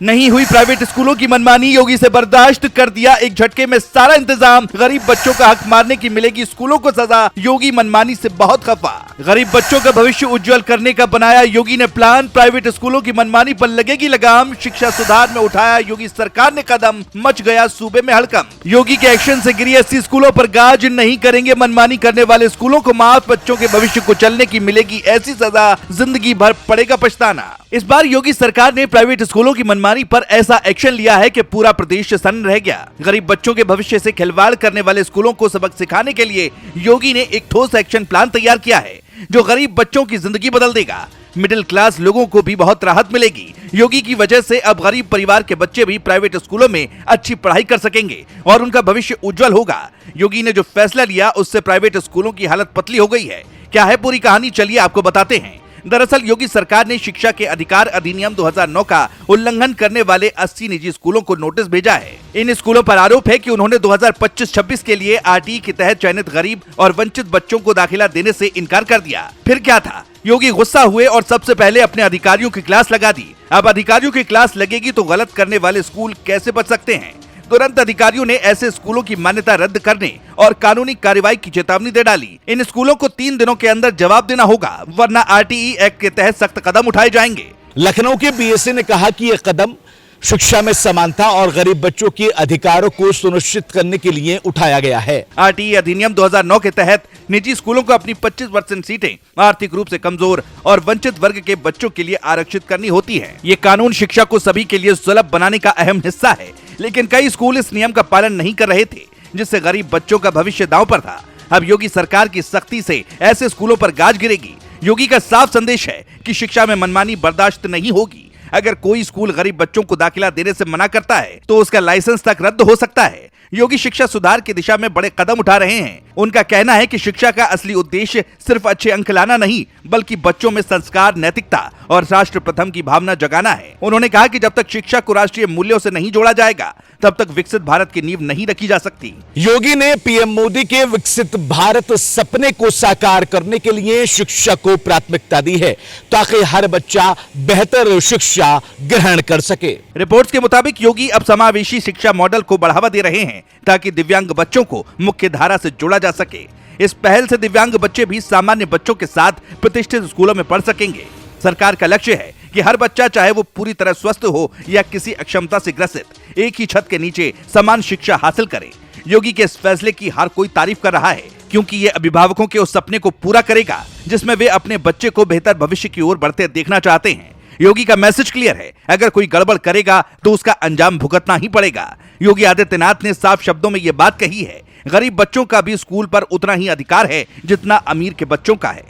नहीं हुई प्राइवेट स्कूलों की मनमानी, योगी से बर्दाश्त कर दिया एक झटके में सारा इंतजाम। गरीब बच्चों का हक मारने की मिलेगी स्कूलों को सजा, योगी मनमानी से बहुत खफा। गरीब बच्चों का भविष्य उज्जवल करने का बनाया योगी ने प्लान, प्राइवेट स्कूलों की मनमानी पर लगेगी लगाम। शिक्षा सुधार में उठाया योगी सरकार ने कदम, मच गया सूबे में हड़कंप। योगी के एक्शन से गिरी 80 स्कूलों पर गाज, नहीं करेंगे मनमानी करने वाले स्कूलों को माफ। बच्चों के भविष्य को चलने की मिलेगी ऐसी सजा, जिंदगी भर पड़ेगा पछताना। इस बार योगी सरकार ने प्राइवेट स्कूलों की मनमानी पर ऐसा एक्शन लिया है कि पूरा प्रदेश सन्न रह गया। गरीब बच्चों के भविष्य से खिलवाड़ करने वाले स्कूलों को सबक सिखाने के लिए योगी ने एक ठोस एक्शन प्लान तैयार किया है, जो गरीब बच्चों की जिंदगी बदल देगा। मिडिल क्लास लोगों को भी बहुत राहत मिलेगी। योगी की वजह से अब गरीब परिवार के बच्चे भी प्राइवेट स्कूलों में अच्छी पढ़ाई कर सकेंगे और उनका भविष्य उज्जवल होगा। योगी ने जो फैसला लिया उससे प्राइवेट स्कूलों की हालत पतली हो गई है। क्या है पूरी कहानी, चलिए आपको बताते हैं। दरअसल योगी सरकार ने शिक्षा के अधिकार अधिनियम 2009 का उल्लंघन करने वाले 80 निजी स्कूलों को नोटिस भेजा है। इन स्कूलों पर आरोप है कि उन्होंने 2025-26 के लिए आरटीई के तहत चयनित गरीब और वंचित बच्चों को दाखिला देने से इनकार कर दिया। फिर क्या था, योगी गुस्सा हुए और सबसे पहले अपने अधिकारियों की क्लास लगा दी। अब अधिकारियों की क्लास लगेगी तो गलत करने वाले स्कूल कैसे बच सकते हैं। तुरंत अधिकारियों ने ऐसे स्कूलों की मान्यता रद्द करने और कानूनी कार्रवाई की चेतावनी दे डाली। इन स्कूलों को 3 दिनों के अंदर जवाब देना होगा, वरना आरटीई एक्ट के तहत सख्त कदम उठाए जाएंगे। लखनऊ के बीएसए ने कहा कि यह कदम शिक्षा में समानता और गरीब बच्चों के अधिकारों को सुनिश्चित करने के लिए उठाया गया है। आरटीई अधिनियम 2009 के तहत निजी स्कूलों को अपनी 25% सीटें आर्थिक रूप से कमजोर और वंचित वर्ग के बच्चों के लिए आरक्षित करनी होती है। ये कानून शिक्षा को सभी के लिए सुलभ बनाने का अहम हिस्सा है, लेकिन कई स्कूल इस नियम का पालन नहीं कर रहे थे, जिससे गरीब बच्चों का भविष्य दांव पर था। अब योगी सरकार की सख्ती से ऐसे स्कूलों पर गाज गिरेगी। योगी का साफ संदेश है कि शिक्षा में मनमानी बर्दाश्त नहीं होगी। अगर कोई स्कूल गरीब बच्चों को दाखिला देने से मना करता है तो उसका लाइसेंस तक रद्द हो सकता है। योगी शिक्षा सुधार की दिशा में बड़े कदम उठा रहे हैं। उनका कहना है कि शिक्षा का असली उद्देश्य सिर्फ अच्छे अंक लाना नहीं, बल्कि बच्चों में संस्कार, नैतिकता और राष्ट्र प्रथम की भावना जगाना है। उन्होंने कहा कि जब तक शिक्षा को राष्ट्रीय मूल्यों से नहीं जोड़ा जाएगा, तब तक विकसित भारत की नींव नहीं रखी जा सकती। योगी ने पीएम मोदी के विकसित भारत सपने को साकार करने के लिए शिक्षा को प्राथमिकता दी है, ताकि हर बच्चा बेहतर शिक्षा ग्रहण कर सके। रिपोर्ट्स के मुताबिक योगी अब समावेशी शिक्षा मॉडल को बढ़ावा दे रहे हैं, ताकि दिव्यांग बच्चों को मुख्य धारा से जोड़ा जा सके। इस पहल से दिव्यांग बच्चे भी सामान्य बच्चों के साथ प्रतिष्ठित स्कूलों में पढ़ सकेंगे। सरकार का लक्ष्य है कि हर बच्चा, चाहे वो पूरी तरह स्वस्थ हो या किसी अक्षमता से ग्रसित, एक ही छत के नीचे समान शिक्षा हासिल करे। योगी के इस फैसले की हर कोई तारीफ कर रहा है, क्योंकि ये अभिभावकों के उस सपने को पूरा करेगा जिसमें वे अपने बच्चे को बेहतर भविष्य की ओर बढ़ते देखना चाहते हैं। योगी का मैसेज क्लियर है, अगर कोई गड़बड़ करेगा तो उसका अंजाम भुगतना ही पड़ेगा। योगी आदित्यनाथ ने साफ शब्दों में ये बात कही है, गरीब बच्चों का भी स्कूल पर उतना ही अधिकार है जितना अमीर के बच्चों का है।